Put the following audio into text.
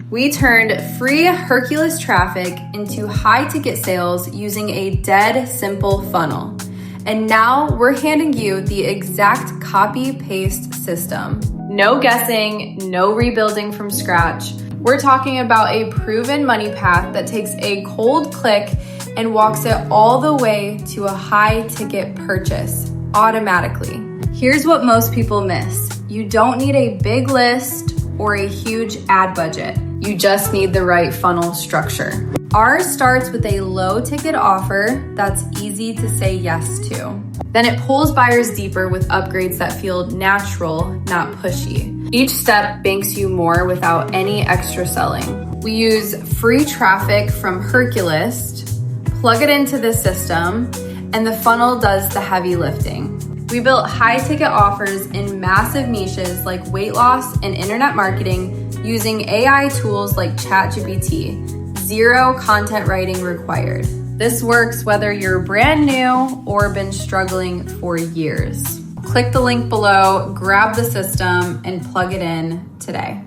We turned free Hercules traffic into high-ticket sales using a dead simple funnel. And now we're handing you the exact copy-paste system. No guessing, no rebuilding from scratch. We're talking about a proven money path that takes a cold click and walks it all the way to a high-ticket purchase automatically. Here's what most people miss. You don't need a big list or a huge ad budget. You just need the right funnel structure. Ours starts with a low-ticket offer that's easy to say yes to. Then it pulls buyers deeper with upgrades that feel natural, not pushy. Each step banks you more without any extra selling. We use free traffic from Hercules, plug it into the system, and the funnel does the heavy lifting. We built high-ticket offers in massive niches like weight loss and internet marketing using AI tools like ChatGPT. Zero content writing required. This works whether you're brand new or been struggling for years. Click the link below, grab the system, and plug it in today.